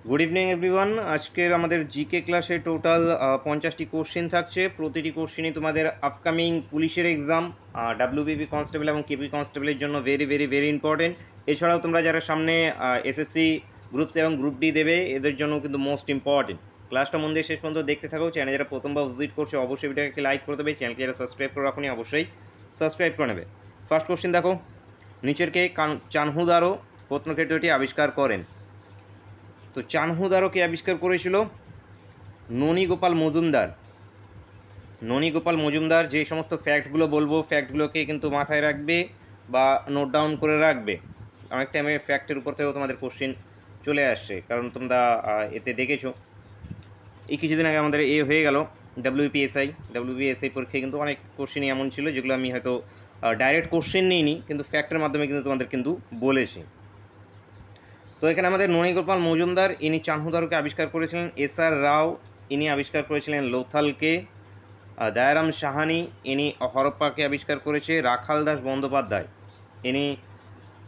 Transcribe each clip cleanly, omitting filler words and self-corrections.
Good evening everyone. আজকের আমাদের GK ক্লাসে টোটাল 50টি কোশ্চেন থাকছে। প্রতিটি কোশ্চেনই তোমাদের আপকামিং পুলিশের এক্সাম, ডাব্লিউবিপি কনস্টেবল এবং কেপি কনস্টেবলের জন্য ভেরি ভেরি ভেরি ইম্পর্টেন্ট। এছাড়াও তোমরা যারা সামনে এসএসসি গ্রুপ সি এবং গ্রুপ ডি দেবে, এদের জন্য কিন্তু মোস্ট ইম্পর্টেন্ট। ক্লাসটা মন দিয়ে শেষ পর্যন্ত দেখতে থাকো। চ্যানেল যারা প্রথমবার ভিজিট করছে অবশ্যই ভিডিওকে লাইক করে দেবে। চ্যানেলকে যারা সাবস্ক্রাইব করে রাখুনি অবশ্যই সাবস্ক্রাইব করে নেবে। ফার্স্ট কোশ্চেন দেখো, নিচের কে চানহুদারো প্রত্নক্ষেত্রটি আবিষ্কার করেন? তো চানহুদারোকে আবিষ্কার করেছিল ননীগোপাল মজুমদার। ননীগোপাল মজুমদার। যে সমস্ত ফ্যাক্টগুলো বলবো, ফ্যাক্টগুলোকে কিন্তু মাথায় রাখবে বা নোট ডাউন করে রাখবে। অনেক টাইমে ফ্যাক্টের উপর থেকেও তোমাদের কোশ্চেন চলে আসছে, কারণ তোমরা এতে দেখেছো এই কিছুদিন আগে আমাদের হয়ে গেল ডাব্লিউবিপিএসআই পরীক্ষায় কিন্তু অনেক কোশ্চেনই এমন ছিল যেগুলো আমি হয়তো ডাইরেক্ট কোশ্চেন নিইনি, কিন্তু ফ্যাক্টের মাধ্যমে কিন্তু তোমাদের কিন্তু বলেছি। তো এখানে আমাদের ননীগোপাল মজুমদার, ইনি চানহুদারোকে আবিষ্কার করেছিলেন। এস আর রাও, ইনি আবিষ্কার করেছিলেন লোথালকে। দয়ারাম সাহানি, ইনি হরপ্পাকে আবিষ্কার করেছে। রাখাল দাস বন্দ্যোপাধ্যায়, ইনি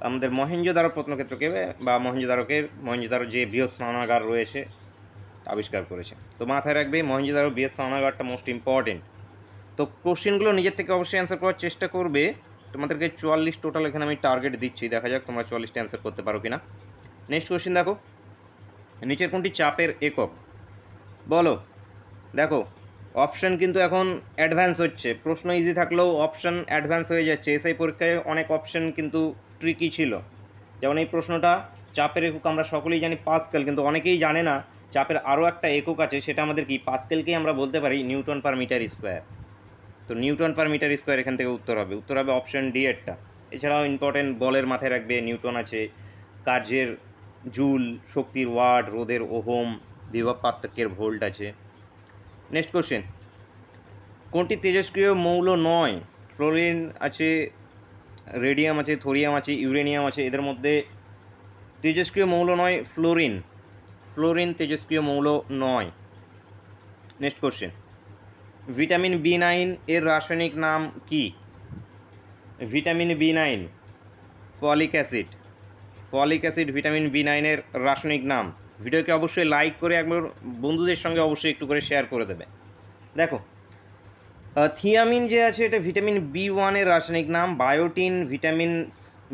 আমাদের মহেঞ্জোদারো প্রত্নক্ষেত্রকে বা মহেঞ্জোদারো যে বৃহৎ স্নানাগার রয়েছে আবিষ্কার করেছে। তো মাথায় রাখবে মহেঞ্জোদারো বৃহৎ স্নানাগারটা মোস্ট ইম্পর্টেন্ট। তো কোশ্চেনগুলো নিজের থেকে অবশ্যই অ্যান্সার করার চেষ্টা করবে। তোমাদেরকে 44 টোটাল এখানে আমি টার্গেট দিচ্ছি, দেখা যাক তোমরা 44টা অ্যান্সার করতে পারো কিনা। নেক্সট কোশ্চেন দেখো, নিচের কোনটি চাপের একক? বলো। দেখো, অপশান কিন্তু এখন অ্যাডভান্স হচ্ছে। প্রশ্ন ইজি থাকলেও অপশান অ্যাডভান্স হয়ে যাচ্ছে। এসআই পরীক্ষায় অনেক অপশান কিন্তু ট্রিকি ছিল। যেমন এই প্রশ্নটা, চাপের একক আমরা সকলেই জানি পাস্কেল, কিন্তু অনেকেই জানে না চাপের আরও একটা একক আছে, সেটা আমাদের কি পাস্কেলকেই আমরা বলতে পারি নিউটন পার মিটার স্কোয়ার। তো নিউটন পার মিটার স্কোয়ার এখান থেকে উত্তর হবে অপশান ডি এরটা। এছাড়াও ইম্পর্টেন্ট বলের মাথায় রাখবে নিউটন আছে, কার্যের জুল, শক্তির ওয়াট, রোধের ওহম, বিভব পার্থক্যের ভোল্ট আছে। নেক্সট কোশ্চেন, কোনটি তেজস্ক্রিয় মৌল নয়? ফ্লোরিন আছে, রেডিয়াম আছে, থোরিয়াম আছে, ইউরেনিয়াম আছে। এদের মধ্যে তেজস্ক্রিয় মৌল নয় ফ্লোরিন। ফ্লোরিন তেজস্ক্রিয় মৌল নয়। নেক্সট কোশ্চেন, ভিটামিন বি9 এর রাসায়নিক নাম কি? Vitamin B nine, folic acid. Folic acid vitamin B nine এর রাসায়নিক নাম। ভিডিওকে অবশ্যই লাইক করে একবার বন্ধুদের সঙ্গে অবশ্যই একটু করে শেয়ার করে দেবে। দেখো, থিয়ামিন যে আছে এটা ভিটামিন বি1-এর রাসায়নিক নাম। বায়োটিন ভিটামিন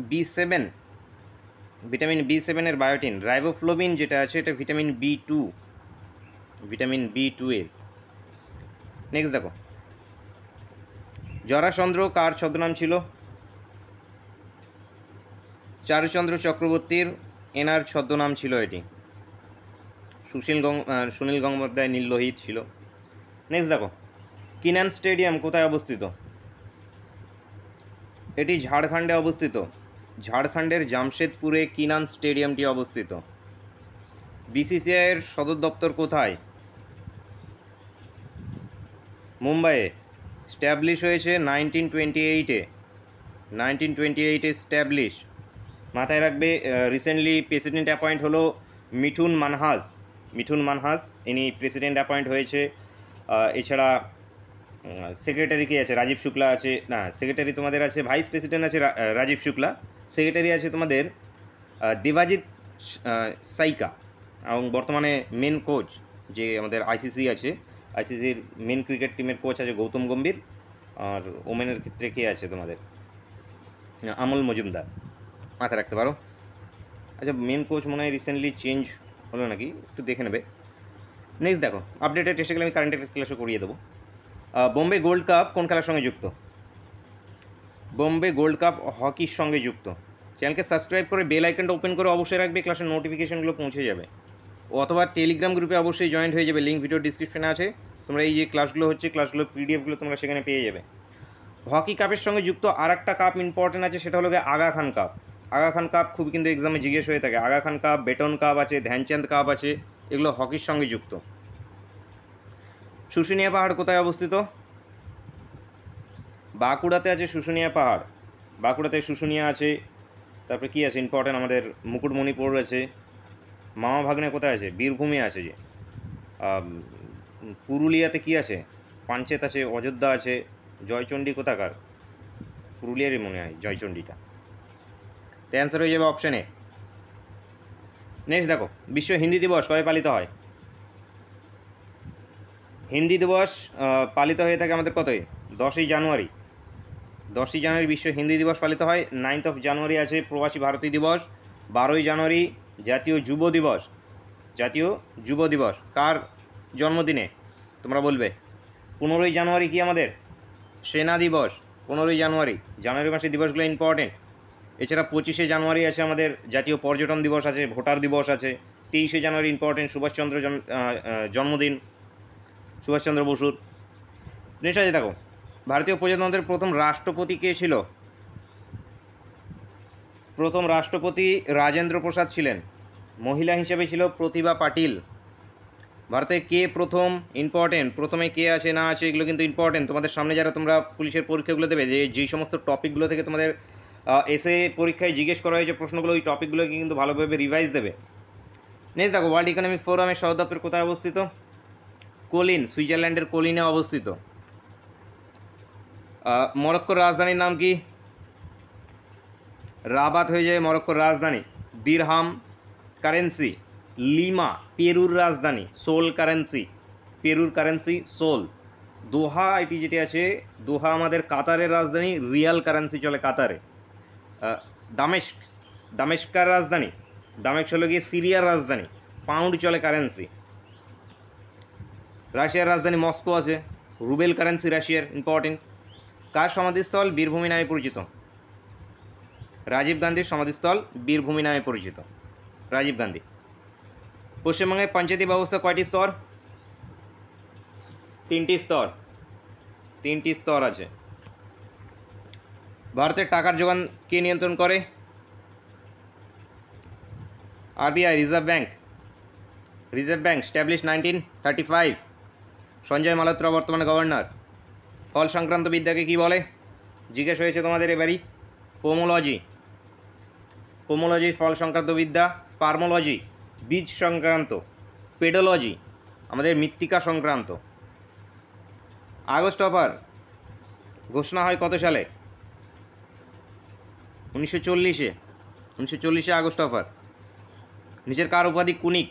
বি7, ভিটামিন বি7-এর বায়োটিন। রাইবোফ্লোবিন যেটা আছে এটা ভিটামিন বি2, ভিটামিন বি2-এর। নেক্সট দেখো, জরাসন্ধ কার ছদ্মনাম ছিল? চারুচন্দ্র চক্রবর্তীর, এনার ছদ্মনাম ছিল এটি। সুনীল গঙ্গোপাধ্যায় নীললোহিত ছিল। নেক্সট দেখো, কিনান স্টেডিয়াম কোথায় অবস্থিত? এটি ঝাড়খণ্ডে অবস্থিত। ঝাড়খণ্ডের জামশেদপুরে কিনান স্টেডিয়ামটি অবস্থিত। বিসিসিআইয়ের সদর দপ্তর কোথায়? মুম্বাইয়ে। স্ট্যাবলিশ হয়েছে 1928-এ। 1928-এ স্ট্যাবলিশ। মাথায় রাখবে, রিসেন্টলি প্রেসিডেন্ট অ্যাপয়েন্ট হলো মিঠুন মানহাস। মিঠুন মানহাস, ইনি প্রেসিডেন্ট অ্যাপয়েন্ট হয়েছে। এছাড়া সেক্রেটারি কে আছে? রাজীব শুক্লা আছে। না, সেক্রেটারি তোমাদের আছে, ভাইস প্রেসিডেন্ট আছে রাজীব শুক্লা। সেক্রেটারি আছে তোমাদের দেবাজিৎ সাইকা। এবং বর্তমানে মেন কোচ যে আমাদের আইসিসি আছে, আইসিসির মেন ক্রিকেট টিমের কোচ আছে গৌতম গম্ভীর। আর ওমেনের ক্ষেত্রে কে আছে তোমাদের? আমল মজুমদার। মাথায় রাখতে পারো। আচ্ছা, মেন কোচ মনে হয় রিসেন্টলি চেঞ্জ হলো নাকি, একটু দেখে নেবে। নেক্সট দেখো, আপডেটেড টেস্টে গেলে আমি কারেন্ট অ্যাফেয়ার্স ক্লাসও করিয়ে দেবো। বোম্বে গোল্ড কাপ কোন খেলার সঙ্গে যুক্ত? বোম্বে গোল্ড কাপ হকির সঙ্গে যুক্ত। চ্যানেলকে সাবস্ক্রাইব করে বেল আইকনটা ওপেন করে অবশ্যই রাখবে, ক্লাসের নোটিফিকেশনগুলো পৌঁছে যাবে। অথবা টেলিগ্রাম গ্রুপে অবশ্যই জয়েন্ট হয়ে যাবে, লিঙ্ক ভিডিও ডিসক্রিপশনে আছে। তোমরা এই যে ক্লাসগুলো হচ্ছে, ক্লাসগুলো পিডিএফগুলো তোমরা সেখানে পেয়ে যাবে। হকি কাপের সঙ্গে যুক্ত আর একটা কাপ ইম্পর্টেন্ট আছে, সেটা হলো আগা খান কাপ। আগা খান কাপ খুব কিন্তু এক্সামে জিজ্ঞেস হয়ে থাকে। Aga Khan cup, button cup আছে, ধ্যানচাঁদ কাপ আছে, এগুলো হকির সঙ্গে যুক্ত। শুশুনিয়া পাহাড় কোথায় অবস্থিত? বাঁকুড়াতে আছে শুশুনিয়া পাহাড়। বাঁকুড়াতে শুশুনিয়া আছে। তারপরে কী আছে ইম্পর্টেন্ট? আমাদের মুকুটমণিপুর আছে। মামা ভাগ্নে কোথায় আছে? বীরভূমে আছে। যে পুরুলিয়াতে কি আছে? পাঞ্চেত আছে, অযোধ্যা আছে। জয়চণ্ডী কোথাকার? পুরুলিয়ারই মনে হয় জয়চণ্ডীটা। তো অ্যান্সার হয়ে যাবে অপশানে। নেক্সট দেখো, বিশ্ব হিন্দি দিবস কবে পালিত হয়? হিন্দি দিবস পালিত হয়ে থাকে আমাদের কতই? 10ই জানুয়ারি। 10ই জানুয়ারি বিশ্ব হিন্দি দিবস পালিত হয়। 9th of জানুয়ারি আছে প্রবাসী ভারতী দিবস। 12ই জানুয়ারি জাতীয় যুব দিবস। জাতীয় যুব দিবস কার জন্মদিনে তোমরা বলবে? 15ই জানুয়ারি কি আমাদের? সেনা দিবস। 15ই জানুয়ারি, জানুয়ারি মাসের দিবসগুলো ইম্পর্টেন্ট। এছাড়া 25শে জানুয়ারি আছে আমাদের জাতীয় পর্যটন দিবস আছে, ভোটার দিবস আছে। 23শে জানুয়ারি ইম্পর্টেন্ট, সুভাষচন্দ্র জন্মদিন, সুভাষচন্দ্র বসুর। নেক্সট আছে দেখো, ভারতীয় প্রজাতন্ত্রের প্রথম রাষ্ট্রপতি কে ছিল? প্রথম রাষ্ট্রপতি রাজেন্দ্র প্রসাদ ছিলেন। মহিলা হিসেবে ছিল প্রতিভা পাটিল। ভারতে কে প্রথম, ইম্পর্টেন্ট, প্রথমে কে আছে না আছে এগুলো কিন্তু ইম্পর্টেন্ট। তোমাদের সামনে যারা তোমরা পুলিশের পরীক্ষাগুলো দেবে, যেই সমস্ত টপিকগুলো থেকে তোমাদের এসে পরীক্ষায় জিজ্ঞেস করা হয়েছে প্রশ্নগুলো, ওই টপিকগুলোকে কিন্তু ভালোভাবে রিভাইজ দেবে। নেক্সট দেখো, ওয়ার্ল্ড ইকোনমিক ফোরামের সদর দপ্তর কোথায় অবস্থিত? কোলিন, সুইজারল্যান্ডের কোলিনে অবস্থিত। মরক্কোর রাজধানীর নাম কি? রাবাত হয়ে যায় মরক্কোর রাজধানী। দিরহাম কারেন্সি। লিমা পেরুর রাজধানী। সোল কারেন্সি, পেরুর কারেন্সি সোল। দোহা এটি যেটি আছে, দোহা আমাদের কাতারের রাজধানী, রিয়াল কারেন্সি চলে কাতারে। দামেস্ক, দামেস্কার রাজধানী, দামেস্ক হলো গিয়ে সিরিয়ার রাজধানী, পাউন্ড চলে কারেন্সি। রাশিয়ার রাজধানী মস্কো আছে, রুবেল কারেন্সি রাশিয়ার, ইম্পর্টেন্ট। কার সমাধিস্থল বীরভূমি নামে পরিচিত? রাজীব গান্ধীর সমাধিস্থল বীরভূমি নামে পরিচিত, রাজীব গান্ধী। পশ্চিমবঙ্গের পঞ্চায়েতি ব্যবস্থা কয়টি স্তর? 3টি স্তর, 3টি স্তর আছে। ভারতের টাকার যোগান কে নিয়ন্ত্রণ করে? RBI, reserve bank. Reserve bank establish 1935। Sanjay Malhotra বর্তমানে গভর্নর। ফল সংক্রান্ত বিদ্যাকে কি বলে? জিজ্ঞেস হয়েছে তোমাদের এবারই। পোমোলজি, পোমোলজি ফল সংক্রান্ত বিদ্যা। স্পার্মোলজি বীজ সংক্রান্ত। পেডোলজি আমাদের মৃত্তিকা সংক্রান্ত। আগস্ট অফার ঘোষণা হয় কত সালে? 1940-এ। 1940-এ আগস্ট অফার। নিচের কার উপাধি কুনিক?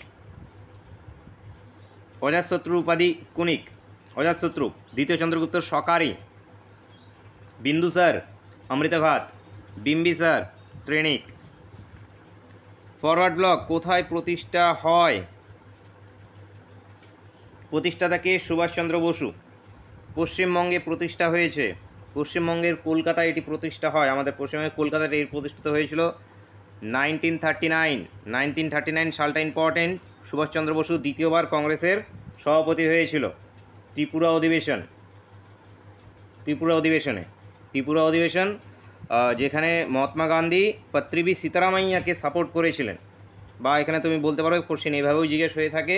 অজাতশত্রু উপাধি কুনিক, অজাতশত্রু। দ্বিতীয় চন্দ্রগুপ্ত সকারি। বিন্দুসার, অমৃতঘাত। বিম্বিসার, শ্রেণিক। ফরওয়ার্ড ব্লক কোথায় প্রতিষ্ঠা হয়? প্রতিষ্ঠাতাকে সুভাষচন্দ্র বসু। পশ্চিমবঙ্গে প্রতিষ্ঠা হয়েছে, পশ্চিমবঙ্গের কলকাতায় এটি প্রতিষ্ঠা হয়। আমাদের পশ্চিমবঙ্গের কলকাতায় এটি প্রতিষ্ঠিত হয়েছিল 1939 সালটা ইম্পর্টেন্ট। সুভাষচন্দ্র বসু দ্বিতীয়বার কংগ্রেসের সভাপতি হয়েছিল। ত্রিপুরা অধিবেশন, ত্রিপুরা অধিবেশনে, ত্রিপুরা অধিবেশন যেখানে মহাত্মা গান্ধী পত্রিবী সীতারামাইয়াকে সাপোর্ট করেছিলেন। বা এখানে তুমি বলতে পারো কোশ্চেন এভাবেও জিজ্ঞেস হয়ে থাকে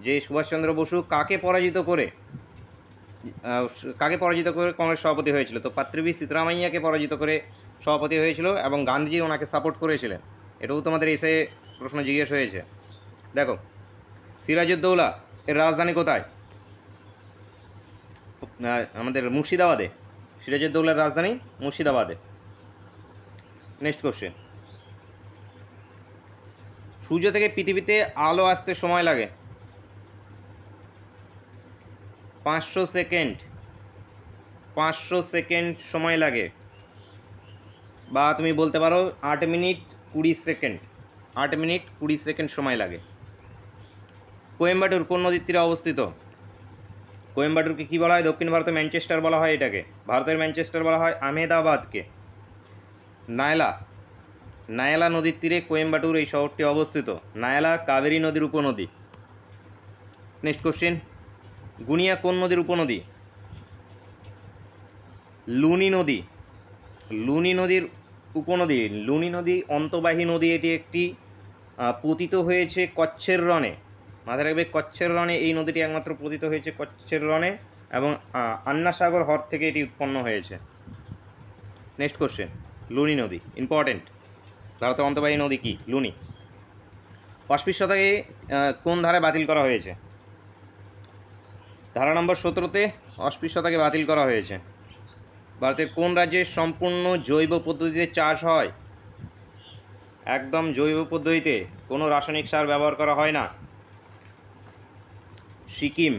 যে সুভাষচন্দ্র বসু কাকে পরাজিত করে কংগ্রেস সভাপতি হয়েছিল? তো পাত্রীবী সীতারামাইয়াকে পরাজিত করে সভাপতি হয়েছিল এবং গান্ধীজি ওনাকে সাপোর্ট করেছিলেন। এটাও তোমাদের এসে প্রশ্ন জিজ্ঞেস হয়েছে। দেখো, সিরাজউদ্দৌলা এর রাজধানী কোথায়? আমাদের মুর্শিদাবাদে। সিরাজউদ্দৌলার রাজধানী মুর্শিদাবাদে। নেক্সট কোশ্চেন, সূর্য থেকে পৃথিবীতে আলো আসতে সময় লাগে 500 সেকেন্ড। 500 সেকেন্ড সময় লাগে, বা তুমি বলতে পারো 8 মিনিট 20 সেকেন্ড। 8 মিনিট 20 সেকেন্ড সময় লাগে। কোয়েম্বাটুর কোন নদীর তীরে অবস্থিত? কোয়েম্বাটুরকে কী বলা হয়? দক্ষিণ ভারতের ম্যানচেস্টার বলা হয় এটাকে। ভারতের ম্যানচেস্টার বলা হয় আহমেদাবাদকে। নায়লা, নায়ালা নদীর তীরে কোয়েম্বাটুর এই শহরটি অবস্থিত। নায়ালা কাবেরী নদীর উপনদী। নেক্সট কোশ্চেন, গুনিয়া কোন নদীর উপনদী? লুনি নদী, লুনি নদীর উপনদী। লুনি নদী অন্তবাহী নদী। এটি একটি পতিত হয়েছে কচ্ছের রণে। মাথায় রাখবে, কচ্ছের রণে এই নদীটি একমাত্র পতিত হয়েছে, কচ্ছের রণে, এবং আন্না সাগর হ্রদ থেকে এটি উৎপন্ন হয়েছে। নেক্সট কোশ্চেন, লুনি নদী ইম্পর্টেন্ট। ভারতের অন্তর্বাহী নদী কি? লুনি। অস্পৃশ্যতাকে কোন ধারায় বাতিল করা হয়েছে? ধারা নম্বর 17-তে অস্পৃশ্যতাকে বাতিল করা হয়েছে। ভারতের কোন রাজ্যে সম্পূর্ণ জৈব পদ্ধতিতে চাষ হয়? একদম জৈব পদ্ধতিতে, কোনো রাসায়নিক সার ব্যবহার করা হয় না। সিকিম,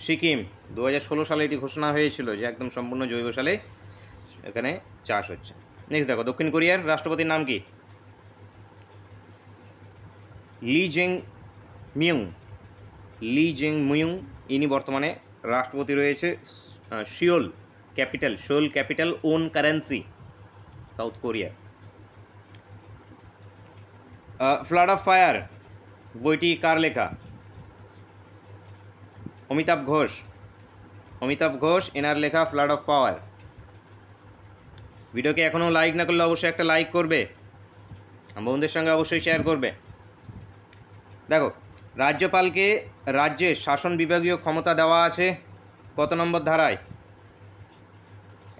সিকিম 2016 সালে এটি ঘোষণা হয়েছিল যে একদম সম্পূর্ণ জৈব সালে এখানে চাষ হচ্ছে। নেক্সট দেখো, দক্ষিণ কোরিয়ার রাষ্ট্রপতির নাম কি? লি জেং মিউং, লি জেং মিউং, ইনি বর্তমানে রাষ্ট্রপতি রয়েছে। Seoul capital, Seoul capital won currency, South Korea. Flood of fire বইটি কার লেখা? অমিতাভ ঘোষ, অমিতাভ ঘোষ এনার লেখা ফ্লাড অফ ফায়ার। ভিডিওকে এখনও লাইক না করলে অবশ্যই একটা লাইক করবে, বন্ধুদের সঙ্গে অবশ্যই শেয়ার করবে। দেখো, রাজ্যপালকে রাজ্যের শাসন বিভাগীয় ক্ষমতা দেওয়া আছে কত নম্বর ধারায়?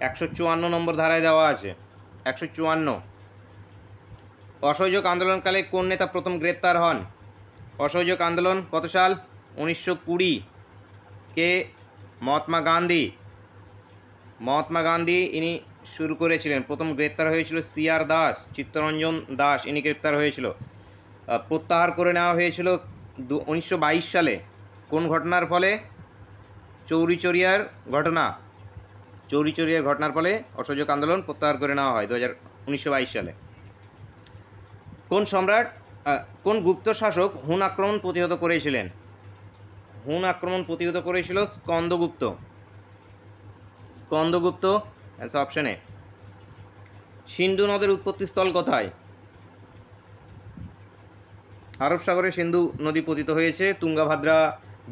154 নম্বর ধারায় দেওয়া আছে, 154। অসহযোগ আন্দোলনকালে কোন নেতা প্রথম গ্রেপ্তার হন? অসহযোগ আন্দোলন কত সাল? 1920। কে? মহাত্মা গান্ধী, মহাত্মা গান্ধী ইনি শুরু করেছিলেন। প্রথম গ্রেপ্তার হয়েছিল CR দাস, চিত্তরঞ্জন দাস, ইনি গ্রেপ্তার হয়েছিল। প্রত্যাহার করে নেওয়া হয়েছিল 1922 সালে। কোন ঘটনার ফলে? চৌরি চৌরিয়ার ঘটনা, চৌরি চৌরিয়ার ঘটনার ফলে অসহযোগ আন্দোলন প্রত্যাহার করে নেওয়া হয় 1922 সালে। কোন সম্রাট, কোন গুপ্ত শাসক হুন আক্রমণ প্রতিহত করেছিলেন? হুন আক্রমণ প্রতিহত করেছিল Skandagupta, Skandagupta answer option A. Sindhu নদের উৎপত্তিস্থল কোথায়? আরব সাগরে সিন্ধু নদী পতিত হয়েছে। তুঙ্গাভাদ্রা,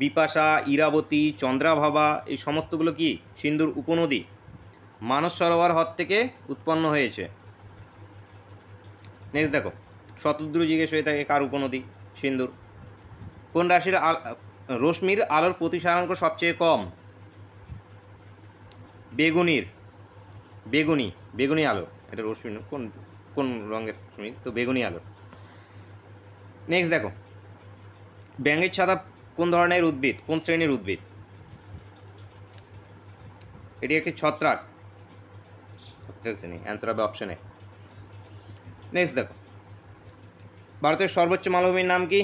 বিপাশা, ইরাবতী, চন্দ্রাভাবা এই সমস্তগুলো কি সিন্ধুর উপনদী। মানস সরোবর হ্রদ থেকে উৎপন্ন হয়েছে। নেক্সট দেখো, শতদ্রু জিজ্ঞেস হয়ে থাকে কার উপনদী? সিন্ধুর। কোন রাশির রশ্মির আলোর প্রতিসারাঙ্ক সবচেয়ে কম? বেগুনির, বেগুনি, বেগুনি আলো, এটা রশ্মি কোন কোন রঙের রশ্মি? তো বেগুনি আলো। নেক্সট দেখো, ব্যাঙের ছাতা কোন ধরনের উদ্ভিদ, কোন শ্রেণীর উদ্ভিদ? এটি একটি ছত্রাক, ছত্রাক শ্রেণী, অ্যান্সার হবে অপশন এ। নেক্সট দেখো, ভারতের সর্বোচ্চ মালভূমির নাম কি?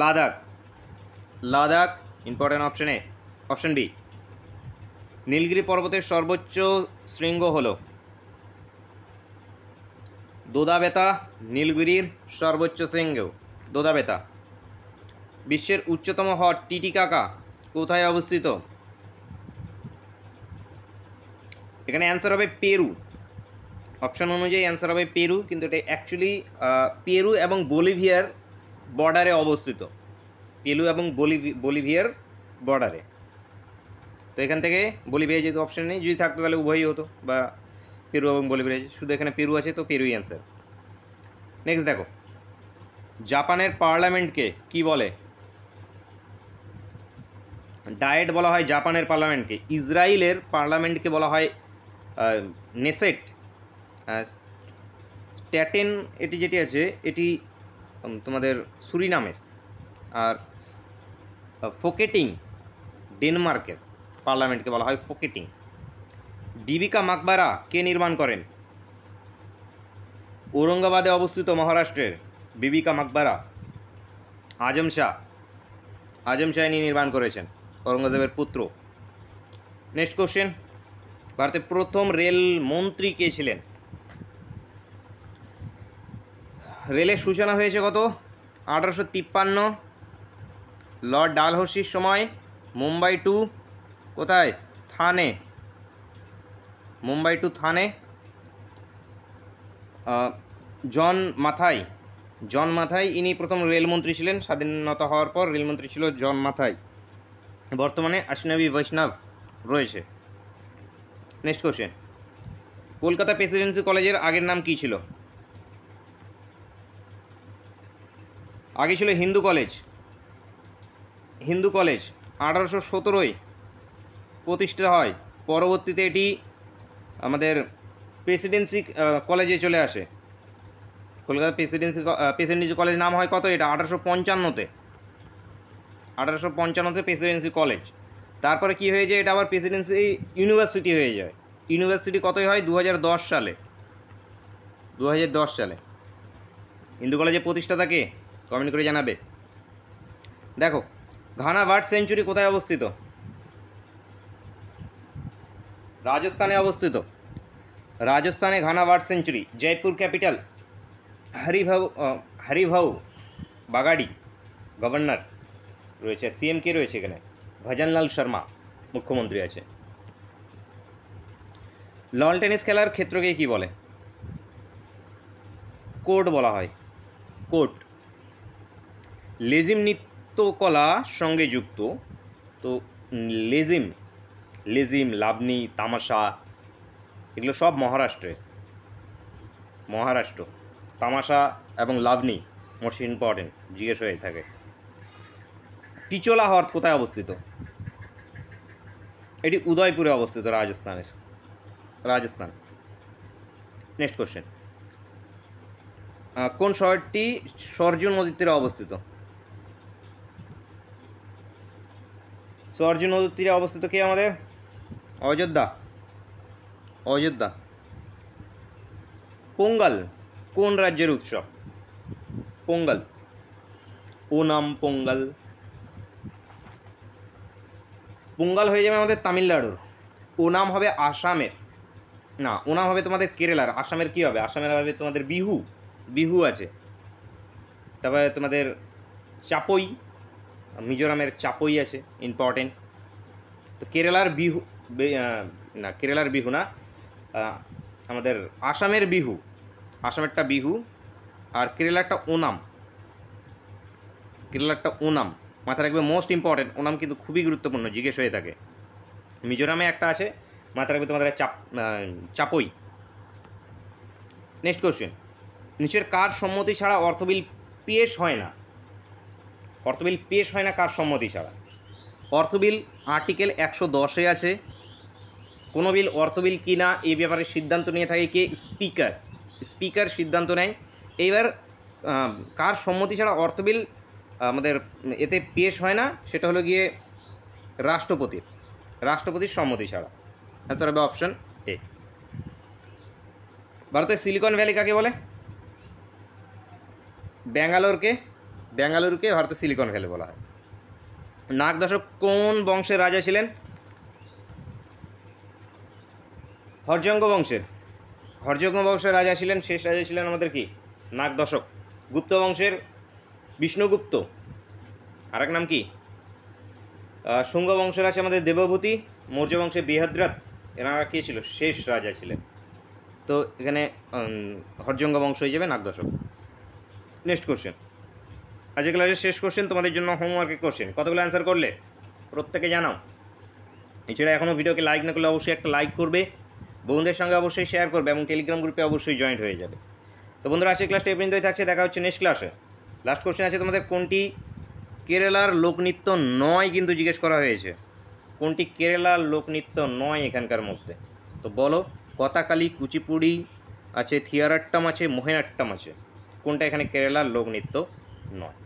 Ladakh, Ladakh important option A, option B. Nilgiri পর্বতের সর্বোচ্চ শৃঙ্গ হলো? দোদাবেতা নীলগিরির সর্বোচ্চ শৃঙ্গ, দোদাবেতা। বিশ্বের উচ্চতম হ্রদ টিটিকাকা কোথায় অবস্থিত? এখানে অ্যান্সার হবে পেরু, অপশন অনুযায়ী অ্যান্সার হবে পেরু, কিন্তু এটা অ্যাকচুয়ালি পেরু এবং বলিভিয়ার বর্ডারে অবস্থিত, পেরু এবং বলিভিয়ার বর্ডারে। তো এখান থেকে বলিভিয়া যেহেতু অপশন নেই, যদি থাকতো তাহলে উভয়ই হতো, বা পেরু এবং বলিভিয়া, শুধু এখানে পেরু আছে তো পেরুই অ্যান্সার। নেক্সট দেখো, জাপানের পার্লামেন্টকে কি বলে? ডায়েট বলা হয় জাপানের পার্লামেন্টকে। ইসরায়েলের পার্লামেন্টকে বলা হয় নেসেট। স্ট্যাটেন এটি যেটি আছে এটি তোমাদের সুরিনামের। আর ফোকেটিং ডেনমার্কের পার্লামেন্টকে বলা হয় ফোকেটিং। ডিবিকা মাকবারা কে নির্মাণ করেন? ঔরঙ্গাবাদে অবস্থিত মহারাষ্ট্রের বিবিকা মাকবারা আজম শাহ, আজম শাহ ইনি নির্মাণ করেছেন, ঔরঙ্গজেবের পুত্র। নেক্সট কোশ্চেন, ভারতের প্রথম রেল মন্ত্রী কে ছিলেন? রেলের সূচনা হয়েছে কত? 1853 লর্ড ডালহৌসির সময়। মুম্বাই টু কোথায়? থানে, মুম্বাই টু থানে। জন মাথাই, জন মাথাই ইনি প্রথম রেলমন্ত্রী ছিলেন। স্বাধীনতা হওয়ার পর রেলমন্ত্রী ছিল জন মাথাই। বর্তমানে আশনাবি বৈষ্ণব রয়েছে। নেক্সট কোশ্চেন, কলকাতা প্রেসিডেন্সি কলেজের আগের নাম কী ছিল? আগে ছিল হিন্দু কলেজ, হিন্দু কলেজ 1817 প্রতিষ্ঠিত হয়। পরবর্তীতে এটি আমাদের প্রেসিডেন্সি কলেজে চলে আসে। কলকাতা প্রেসিডেন্সি কলেজ নাম হয় কত? এটা 1855-তে, 1855-তে প্রেসিডেন্সি কলেজ। তারপরে কি হয়ে যায়? এটা আবার প্রেসিডেন্সি ইউনিভার্সিটি হয়ে যায়। ইউনিভার্সিটি কতই হয়? 2010 সালে। 2010 সালে। হিন্দু কলেজের প্রতিষ্ঠাতা কে? কমেন্ট করে জানাবে। দেখো, ঘানা বার্ড সেঞ্চুরি কোথায় অবস্থিত? রাজস্থানে অবস্থিত। রাজস্থানে Ghana bird sanctuary. Jaipur capital Haribhau Bagade governor রয়েছে। সিএম কে রয়েছে এখানে? ভজনলাল শর্মা মুখ্যমন্ত্রী আছে। লন টেনিস খেলার ক্ষেত্রকে কি বলে? কোর্ট বলা হয়, কোর্ট। লেজিম নৃত্যকলা সঙ্গে যুক্ত, তো লেজিম, লাবনি, তামাশা এগুলো সব মহারাষ্ট্র। তামাশা এবং লাবনি মোস্ট ইম্পর্টেন্ট, জিজ্ঞেস হয়ে থাকে। পিচোলা হ্রদ কোথায় অবস্থিত? এটি উদয়পুরে অবস্থিত, রাজস্থান। নেক্সট কোশ্চেন, কোন শহরটি সরজু নদীর তীরে অবস্থিত? সরজু নদীর তীরে অবস্থিত কি আমাদের? অযোধ্যা। পোঙ্গল কোন রাজ্যের উৎসব? পোঙ্গল, ওনাম পোঙ্গল। পোঙ্গল হয়ে যাবে আমাদের তামিলনাড়ুর, ওনাম হবে আসামের, না ওনাম হবে তোমাদের কেরালার। আসামের কি হবে? আসামের হবে তোমাদের বিহু আছে। তারপরে তোমাদের চাপই, মিজোরামের চাপই আছে, ইম্পর্টেন্ট। তো কেরালার বিহু না, আমাদের আসামেরটা বিহু, আর কেরালারটা ওনাম। মাথায় রাখবে, মোস্ট ইম্পর্টেন্ট। ওনাম কিন্তু খুবই গুরুত্বপূর্ণ, জিজ্ঞেস হয়ে থাকে। মিজোরামে একটা আছে, মাথায় রাখবে তোমাদের চাপই। নেক্সট কোশ্চেন, নিচের কার সম্মতি ছাড়া অর্থবিল পেশ হয় না? কার সম্মতি ছাড়া? অর্থবিল আর্টিকেল 110-এ আছে। কোনো বিল অর্থবিল কি না এই ব্যাপারে সিদ্ধান্ত নিয়ে থাকে কে? স্পিকার সিদ্ধান্ত নেয়। এইবার কার সম্মতি ছাড়া অর্থবিল আমাদের এতে পেশ হয় না? সেটা হলো গিয়ে রাষ্ট্রপতির সম্মতি ছাড়া। অ্যান্সার হবে অপশন এ। ভারতের সিলিকন ভ্যালি কাকে বলে? ব্যাঙ্গালোরকে ভারতের সিলিকন ভ্যালি বলা হয়। নাগ দশক কোন বংশের রাজা ছিলেন? হর্যঙ্গ বংশের রাজা ছিলেন। শেষ রাজা ছিলেন আমাদের কি? নাগ দশক। গুপ্ত বংশের বিষ্ণুগুপ্ত, আরেক নাম কি? শুঙ্গ বংশের আছে আমাদের দেবভূতি। মৌর্য বংশের বৃহদ্রথ, এনারা কে ছিল? শেষ রাজা ছিলেন। তো এখানে হর্যঙ্গ বংশ হয়ে যাবে নাগ দশক। নেক্সট কোশ্চেন, আজকে ক্লাসের শেষ কোশ্চেন, তোমাদের জন্য হোমওয়ার্কের কোশ্চেন। কতগুলো অ্যান্সার করলে প্রত্যেকে জানাও। এছাড়া এখনও ভিডিওকে লাইক না করলে অবশ্যই একটা লাইক করবে, বন্ধুদের সঙ্গে অবশ্যই শেয়ার করবে এবং টেলিগ্রাম গ্রুপে অবশ্যই জয়েন্ট হয়ে যাবে। তো বন্ধুরা, আজকে ক্লাসটা এই পর্যন্তই থাকছে, দেখা হচ্ছে নেক্সট ক্লাসে। লাস্ট কোশ্চেন আছে তোমাদের, কোনটি কেরালার লোকনৃত্য নয় কিন্তু জিজ্ঞেস করা হয়েছে। কোনটি কেরালার লোকনৃত্য নয় এখানকার মধ্যে? তো বলো। কথাকালি, কুচিপুড়ি আছে, থিয়ারাট্টম আছে, মোহিনীঅট্টম আছে। কোনটা এখানে কেরালার লোকনৃত্য নয়?